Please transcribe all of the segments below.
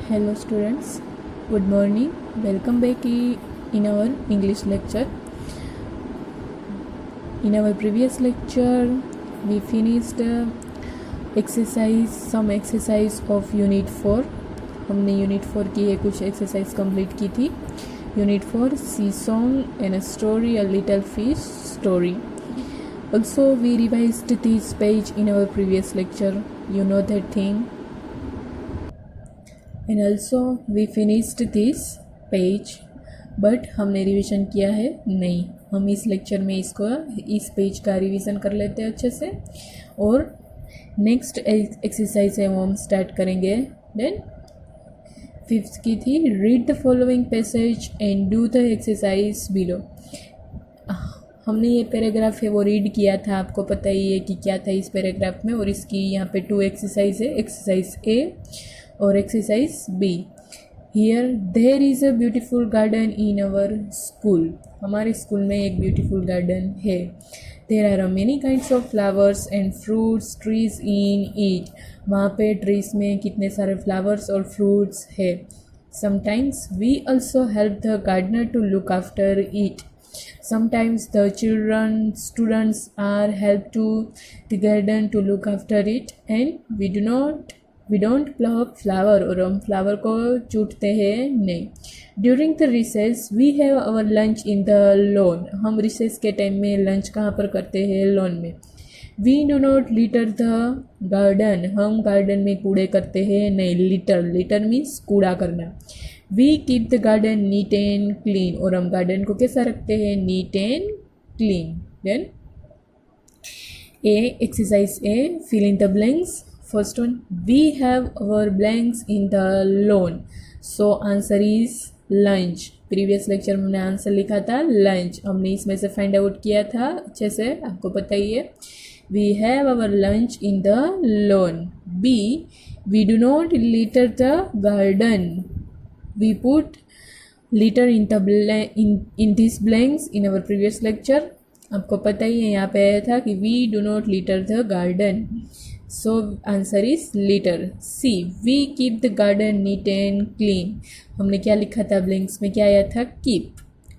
Hello students, good morning. Welcome back in our English lecture. In our previous lecture, we finished some exercise of Unit 4. हमने Unit 4 की ये कुछ exercise complete की थी. Unit 4, Sea Song and a Story, a Little Fish Story. Also, we revised this page in our previous lecture. You know that thing. And also we finished this page, but हमने revision किया है नहीं. हम इस lecture में इस page का revision कर लेते हैं अच्छे से, और नेक्स्ट एक्सरसाइज है वो हम स्टार्ट करेंगे. देन फिफ्थ की थी, read the following passage and do the exercise below. हमने ये पैराग्राफ है वो रीड किया था, आपको पता ही है कि क्या था इस पैराग्राफ में, और इसकी यहाँ पे 2 एक्सरसाइज है, एक्सरसाइज ए और exercise B. Here there is a beautiful garden in our school. हमारे स्कूल में एक ब्यूटीफुल गार्डन है. There are many kinds of flowers and fruits trees in it. वहाँ पे ट्रीज में कितने सारे फ्लावर्स और फ्रूट्स है. Sometimes we also help the gardener to look after it. Sometimes the students are helped to the garden to look after it, and we don't pluck flower, और हम flower को चूटते हैं नहीं. During the recess we have our lunch in the lawn. हम recess के time में lunch कहाँ पर करते हैं? लॉन में. We do not litter the garden. हम गार्डन में कूड़े करते हैं नहीं. litter means कूड़ा करना. We keep the garden neat and clean. और हम गार्डन को कैसा रखते हैं? neat and clean. Then A, exercise A, fill in the blanks. First one, we have our blanks in the lawn. So answer is lunch. Previous lecture में हमने answer लिखा था लंच. हमने इसमें से फाइंड आउट किया था अच्छे से, आपको पता ही है. We have our lunch in the lawn. B, we do not litter the garden. We put litter in these blanks in our previous lecture. आपको पता ही है, यहाँ पे आया था कि we do not litter the garden. So answer is litter. C, we keep the garden neat and clean. हमने क्या लिखा था blanks में? क्या आया था? keep.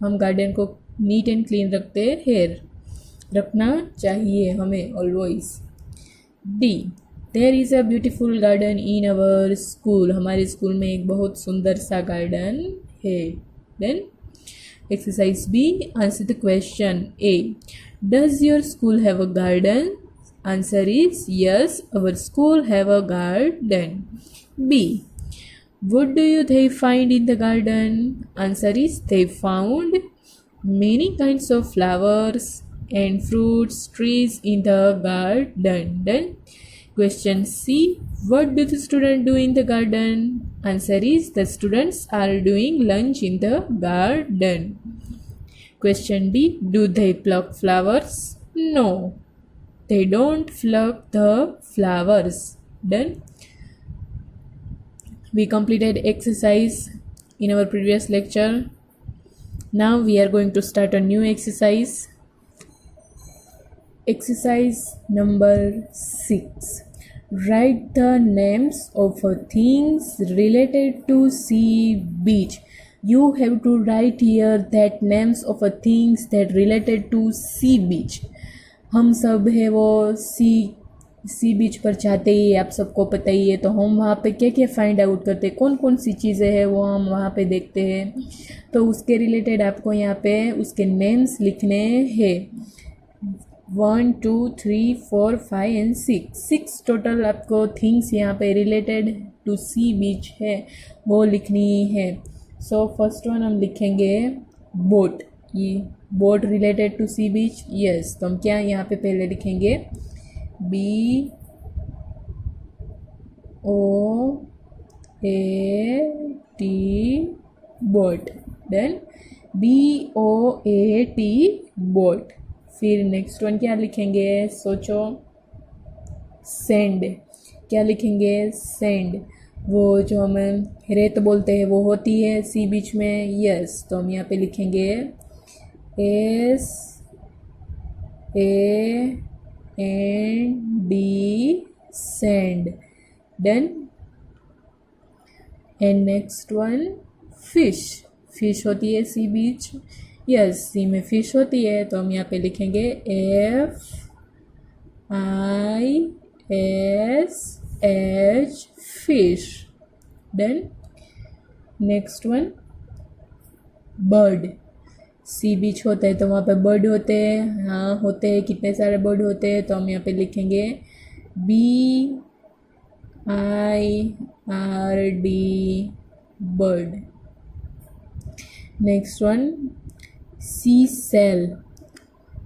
हम गार्डन को neat and clean रखते हैं. रखना चाहिए हमें always. D, there is a beautiful garden in our school. हमारे स्कूल में एक बहुत सुंदर सा गार्डन है. Then exercise B, answer the question. A, does your school have a garden? Answer is yes, our school have a garden. B, what do they find in the garden? Answer is they found many kinds of flowers and fruits trees in the garden. Then question C, what do the students do in the garden? Answer is the students are doing lunch in the garden. Question D, do they pluck flowers? No, they don't pluck the flowers. Done. We completed exercise in our previous lecture. Now we are going to start a new exercise. Exercise number 6. Write the names of things related to sea beach. You have to write here that names of things that related to sea beach. हम सब है वो सी बीच पर जाते ही, आप सबको पता ही है. तो हम वहाँ पे क्या क्या फाइंड आउट करते हैं, कौन कौन सी चीज़ें हैं वो हम वहाँ पे देखते हैं. तो उसके रिलेटेड आपको यहाँ पे उसके नेम्स लिखने हैं. 1, 2, 3, 4, 5 एंड 6 टोटल आपको थिंग्स यहाँ पे रिलेटेड टू सी बीच है वो लिखनी है. सो फर्स्ट वन हम लिखेंगे बोट. ये boat related to sea beach. Yes, तो हम क्या यहाँ पे पहले लिखेंगे BOAT. Boat. Then BOAT boat. फिर नेक्स्ट वन क्या लिखेंगे? सोचो. सेंड. क्या लिखेंगे? सेंड. वो जो हम रेत बोलते हैं वो होती है सी बीच में. यस, तो हम यहाँ पे लिखेंगे SAND. Sand. Then and next one fish, fish होती है सी बीच, यस सी में फिश होती है, तो हम यहाँ पे लिखेंगे FISH fish. Done. Next one bird, sea beach होता है तो वहाँ पे बर्ड होते हैं, हाँ होते हैं, कितने सारे बर्ड होते हैं, तो हम यहाँ पे लिखेंगे BIRD बर्ड। नेक्स्ट वन सी सेल,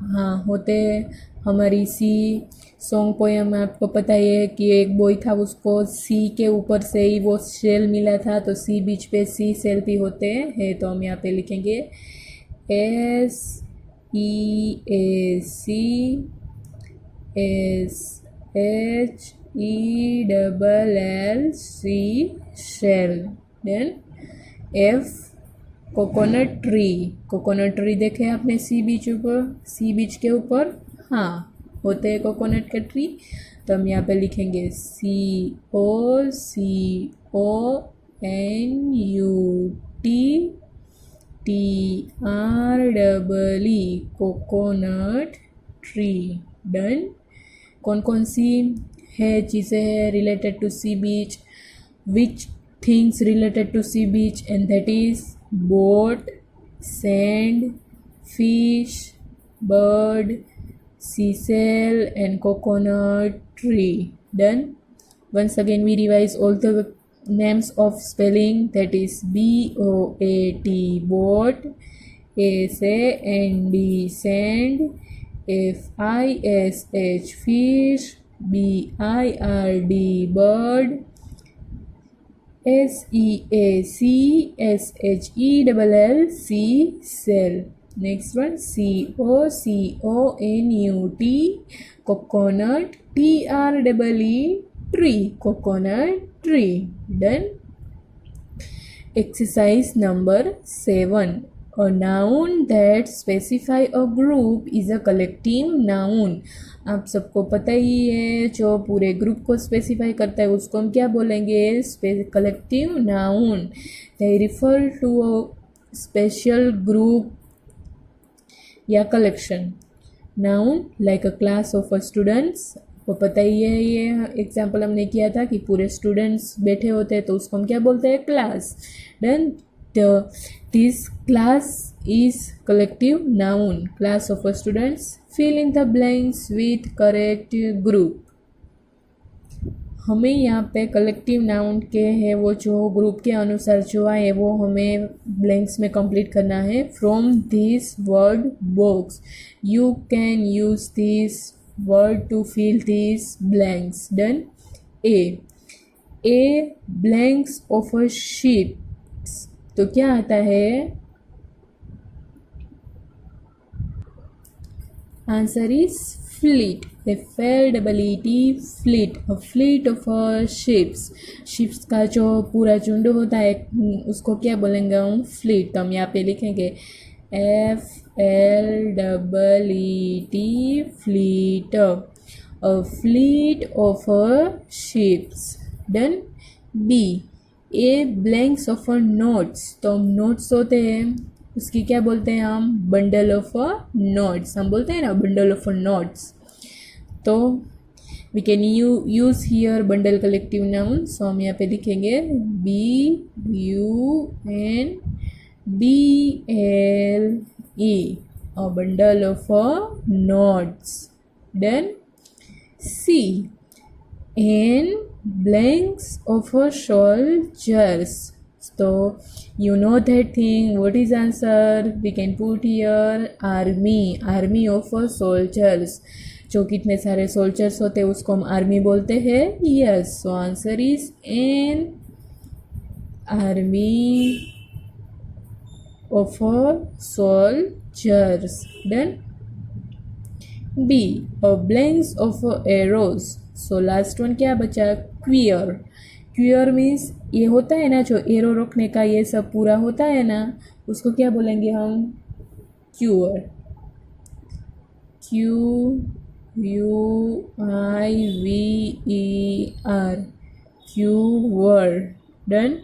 हाँ होते हैं, हमारी सी सॉन्ग पोएम में आपको पता ही है कि एक बॉय था, उसको सी के ऊपर से ही वो शेल मिला था, तो सी बीच पे सी सेल भी होते हैं, तो हम यहाँ पे लिखेंगे SEACSHELLC shell. Then F coconut tree, coconut tree देखे आपने सी बीच ऊपर, सी बीच के ऊपर, हाँ होते हैं कोकोनट के ट्री, तो हम यहाँ पे लिखेंगे COCONUTTREE कोकोनट ट्री। डन। कौन कौन सी है चीज़ें हैं related to sea beach, which things related to sea beach, and that is boat, sand, fish, bird, seashell and coconut tree. Done. Once again we revise all the names of spelling, that is BOAT boat, SAND sand, FISH fish, BIRD bird, SEACSHELLC cell. Next one COCONUT coconut, TREE tree, coconut tree. Done. Exercise number 7. A noun that specify a group is a collective noun. आप सबको पता ही है, जो पूरे group को specify करता है उसको हम क्या बोलेंगे, collective noun. They refer to a special group या collection. Noun like a class of a students, को पता ही है, ये एग्जाम्पल हमने किया था कि पूरे स्टूडेंट्स बैठे होते हैं तो उसको हम क्या बोलते हैं, class. Then this class is collective noun, class of students, fill in the blanks with correct group। हमें यहाँ पे कलेक्टिव नाउन के है वो जो ग्रुप के अनुसार जो आए वो हमें ब्लैंक्स में कंप्लीट करना है। From this word box you can use this word to fill this blanks. Done. A blanks of a ship, तो क्या आता है, answer is fleet, FLEET fleet, a fleet of ships. Ships का जो पूरा झुंड होता है उसको क्या बोलेंगे हम, फ्लीट। तो हम यहाँ पे लिखेंगे FLEET fleet, a fleet of ships. Done. B blanks of notes, तो नोट्स होते हैं उसकी क्या बोलते हैं हम, बंडल ऑफ नोट्स, हम बोलते हैं ना बंडल ऑफ नोट्स। तो we can use here bundle collective noun, so हम यहाँ पे लिखेंगे BUNDLE, a bundle of notes. Then see blanks of soldiers, so you know that thing, what is answer, we can put here army of soldiers। जो कितने सारे soldiers होते हैं उसको हम आर्मी बोलते हैं, yes. So answer is an army of soldiers. Done. B blanks of arrows, so last one क्या बचा, क्वियर। क्वियर मीन्स ये होता है ना जो एरो रोकने का ये सब पूरा होता है ना, उसको क्या बोलेंगे हम, queer, QUIVER, queer. Done.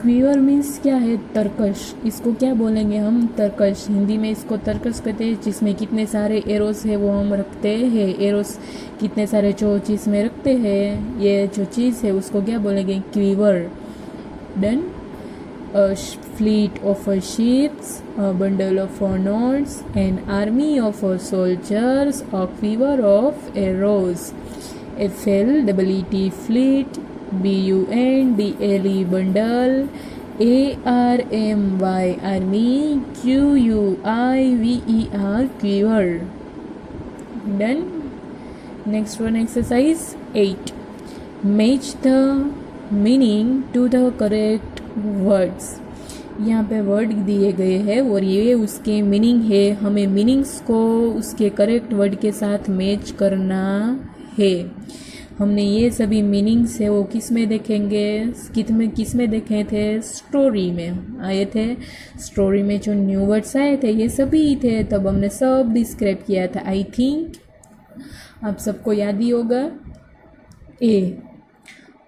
Quiver means क्या है? तरकश। इसको क्या बोलेंगे हम? तरकश। हिंदी में इसको तरकश कहते हैं, जिसमें कितने सारे एरोस है वो हम रखते हैं। एरोस कितने सारे जो चीज़ में रखते हैं, ये जो चीज़ है उसको क्या बोलेंगे? Quiver. Done. A fleet of ships, a bundle of notes, an army of soldiers, a quiver of arrows. FLEET, fleet. BUNDLE, bundle. ARMY, army. QUIVER, quiver. Done. Next one, exercise 8. Match the meaning to the correct words. यहाँ पे word दिए गए हैं और ये उसके meaning है। हमें मीनिंग्स को उसके करेक्ट वर्ड के साथ मैच करना है। हमने ये सभी मीनिंग्स है वो किस में देखेंगे? किस में देखे थे? स्टोरी में आए थे। स्टोरी में जो न्यू वर्ड्स आए थे ये सभी थे, तब हमने सब डिस्क्राइब किया था। आई थिंक आप सबको याद ही होगा।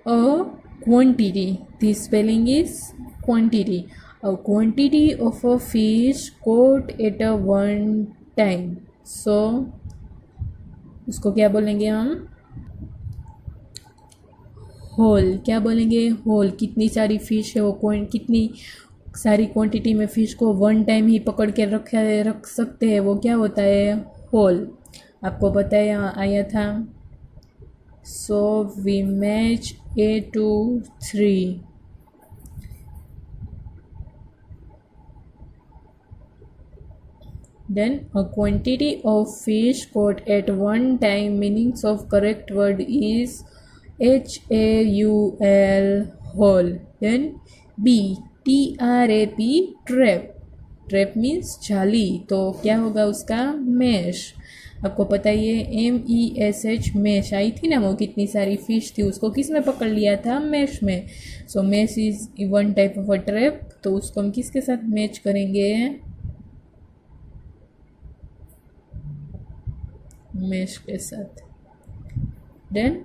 अ quantity, the spelling is quantity. A quantity of a fish caught at a one time. So उसको क्या बोलेंगे हम? होल। क्या बोलेंगे? होल। कितनी सारी फिश है वो कितनी सारी क्वांटिटी में फिश को वन टाइम ही पकड़ के रख सकते हैं, वो क्या होता है? होल। आपको पता है यहाँ आया था। So we match A to 3. Then a quantity of fish caught at one time. Meanings of correct word is HAUL, whole. Then B, TRAP, trap. Trap means जाली, तो क्या होगा उसका? मैश। आपको पता ही है MESH, मैश आई थी ना, वो कितनी सारी फिश थी, उसको किस में पकड़ लिया था? मैश में। सो mesh is one type of a trap, तो उसको हम किसके साथ मैच करेंगे? मैश के साथ। Then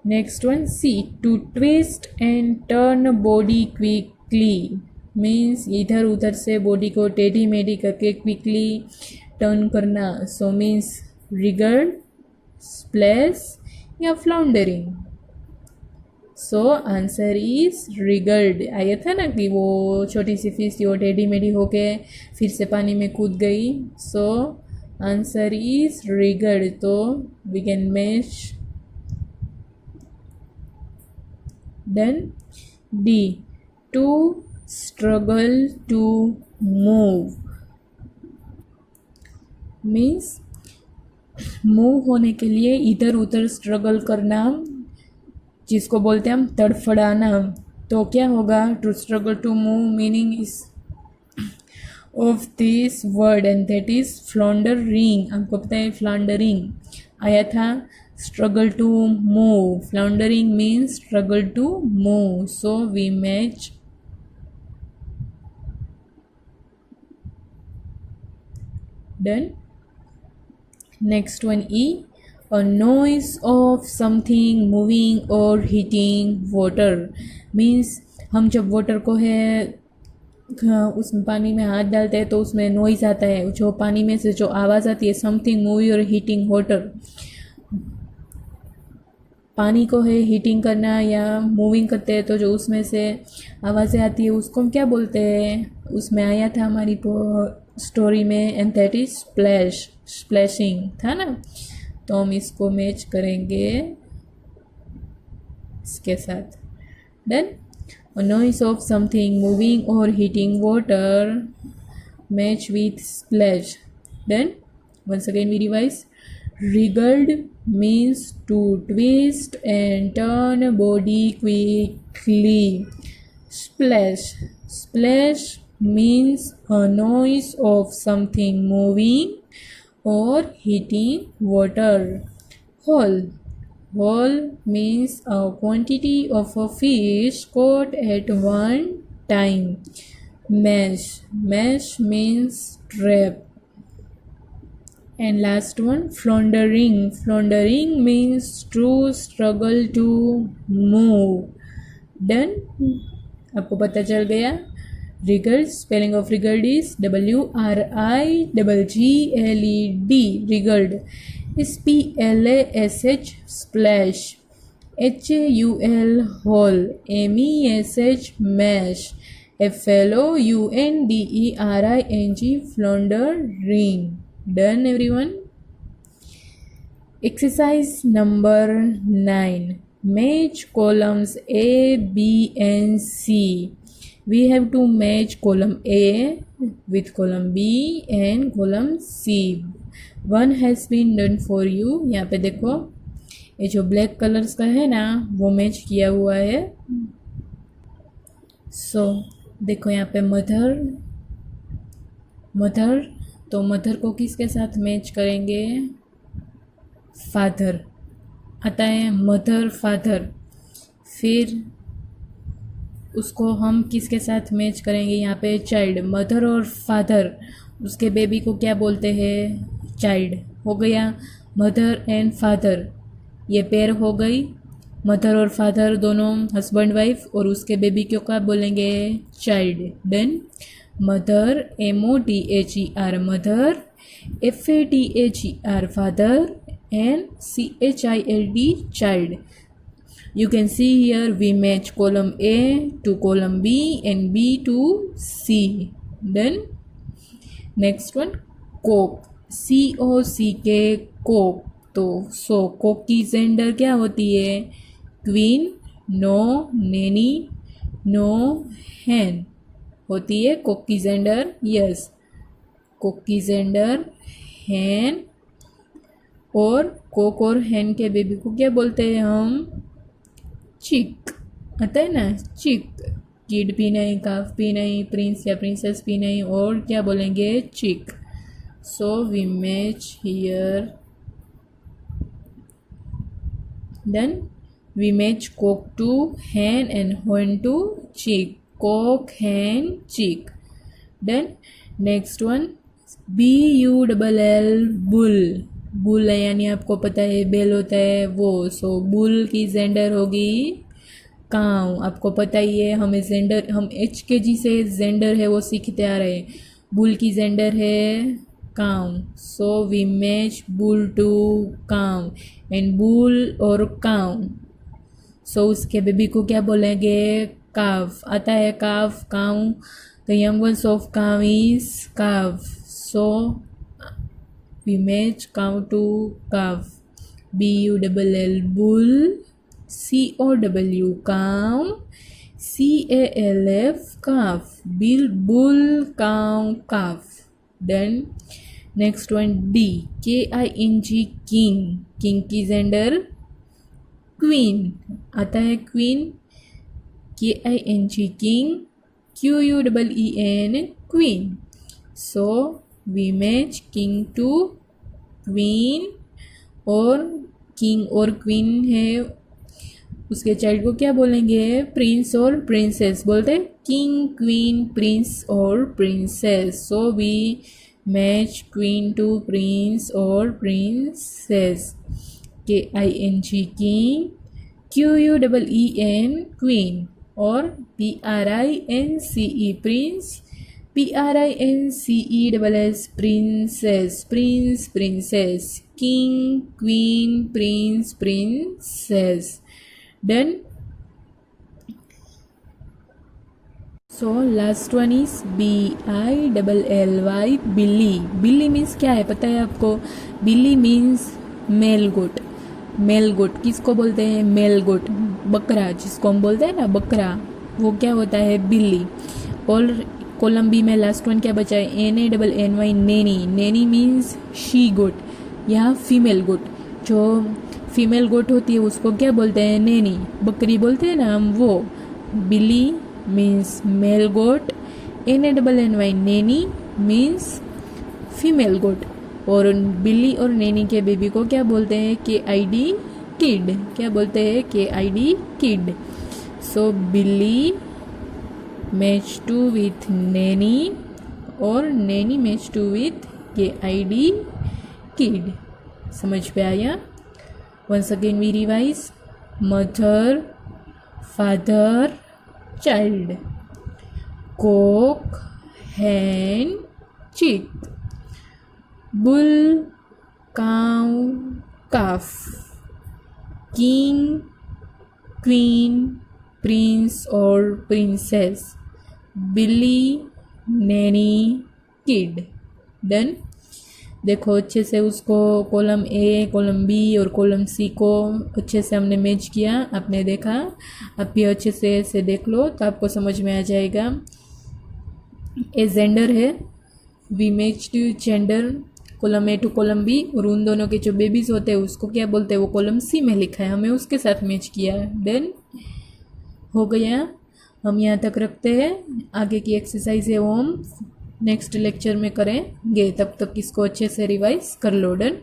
next one C, to twist and turn body quickly means इधर उधर से बॉडी को टेढ़ी मेढ़ी करके क्विकली टर्न करना। सो मीन्स रिगर्ड, स्प्लैश या फ्लाउंडरिंग। सो आंसर इज रिगर्ड। आया था ना कि वो छोटी सी फिश थी, वो टेढ़ी मेढ़ी होके फिर से पानी में कूद गई। So answer is wriggled. तो we can match. Then D, to struggle to move means move होने के लिए इधर उधर स्ट्रगल करना, जिसको बोलते हैं हम तड़फड़ाना। तो क्या होगा? To struggle to move meaning is of this word and that is floundering. आपको पता है फ्लॉन्डरिंग आया था। Struggle to move, floundering means struggle to move. So we match. Done. Next one E, a noise of something moving or hitting water means हम जब water को है उसमें पानी में हाथ डालते हैं तो उसमें नॉइज़ आता है, जो पानी में से जो आवाज़ आती है, समथिंग मूविंग और हीटिंग वाटर। पानी को है हीटिंग करना या मूविंग करते हैं तो जो उसमें से आवाज़ें आती है उसको हम क्या बोलते हैं? उसमें आया था हमारी स्टोरी में and that is splash, splashing था ना। तो हम इसको मैच करेंगे इसके साथ। Then noise of something moving और hitting water match with splash. Then once again we revise. Wriggled means to twist and turn body quickly. Splash, splash means a noise of something moving or hitting water. Haul, haul means a quantity of a fish caught at one time. Mash, mash means trap. And last one, floundering. Floundering means to struggle to move. Done, आपको पता चल गया। Wriggled, spelling of wriggled is WRIGGLED, wriggled. SPLASH, splash. HAUL, haul. MESH, mesh. FLOUNDERING, floundering. Done everyone. Exercise number 9. Match columns A, B and C. We have to match column A with column B and column C. One has been done for you. यहाँ पे देखो, ये जो black colours का है ना, वो match किया हुआ है। देखो यहाँ पे मदर, तो मदर को किसके साथ मैच करेंगे? फादर आता है, मदर फादर। फिर उसको हम किसके साथ मैच करेंगे? यहाँ पे चाइल्ड, मदर और फादर, उसके बेबी को क्या बोलते हैं? चाइल्ड। हो गया मदर एंड फादर, ये पेयर हो गई। मदर और फादर दोनों हस्बैंड वाइफ, और उसके बेबी को क्या बोलेंगे? Child. Then mother, MOTHER mother, FATHER father and CHILD child. You can see here we match column A to column B and B to C. Then next one, cock, COCK, cock। तो cock की gender क्या होती है? Queen, no Naini, no हैन होती है cock की gender. Yes, cock की gender हैन। और कोक और हैन के बेबी को क्या बोलते हैं हम? चिक। आता है ना, चिक। किड भी नहीं, काफ भी नहीं, प्रिंस या प्रिंसेस भी नहीं, और क्या बोलेंगे? Chick. So we match here. Then we match cock to hen and hen to chick. Cock, hen, chick. Then next one, BULL, bull. Bull यानी आपको पता है बेल होता है वो। बुल की जेंडर होगी काउ। आपको पता ही है, हमें जेंडर, हम HKG से जेंडर है वो सीखते आ रहे हैं। बुल की जेंडर है cow. We match bull to cow and bull और काउ। उसके बेबी को क्या बोलेंगे? काव। आता है calf, cow. The young ones of cow is calf. We match cow to calf. BULL bull, COW cow, CALF calf. Bull, cow, calf. Then next one, D, KING, king. King की gender queen. आता है queen, KING king, QUEEN queen. We match king to queen, और king और queen है, उसके child को क्या बोलेंगे? प्रिंस और प्रिंसेस बोलते हैं। किंग, क्वीन, प्रिंस और princess. We match queen to prince और princess. KING king, QUEEN queen, और PRINCE prince, PRINCESS princess, prince, princess, king, queen, prince, princess. Done. Last one is BILLY, बिल्ली। बिल्ली means क्या है पता है आपको? बिल्ली मीन्स मेल गोट। मेल गोट किसको बोलते हैं? मेल गोट, बकरा जिसको हम बोलते हैं ना बकरा, वो क्या होता है? बिल्ली। और कॉलम बी में लास्ट वन क्या बचा है? NANNY, nanny. Nanny means she goat या फीमेल गोट। जो फीमेल गोट होती है उसको क्या बोलते हैं? नैनी। बकरी बोलते हैं ना हम, वो। बिल्ली मीन्स मेल गोट, NANNY नैनी मीन्स फीमेल गोट। और बिल्ली और नैनी के बेबी को क्या बोलते हैं? KID kid. क्या बोलते हैं? KID kid. Billy match to with nanny, और nanny match to with KID kid. समझ पे आया? Once again we revise. Mother, father child, cock hen chick, bull cow calf, king queen prince or princess, बिल्ली Naini kid. Done. देखो अच्छे से उसको column A, column B और कॉलम सी को अच्छे से हमने मैच किया, आपने देखा। आप भी अच्छे से ऐसे देख लो तो आपको समझ में आ जाएगा। ए जेंडर है, we matched gender column A to column B, और उन दोनों के जो बेबीज होते हैं उसको क्या बोलते हैं, वो कॉलम सी में लिखा है, हमें उसके साथ मैच किया। देन हो गया, हम यहाँ तक रखते हैं। आगे की एक्सरसाइज है वो हम नेक्स्ट लेक्चर में करेंगे, तब तक इसको अच्छे से रिवाइज कर लो। डन।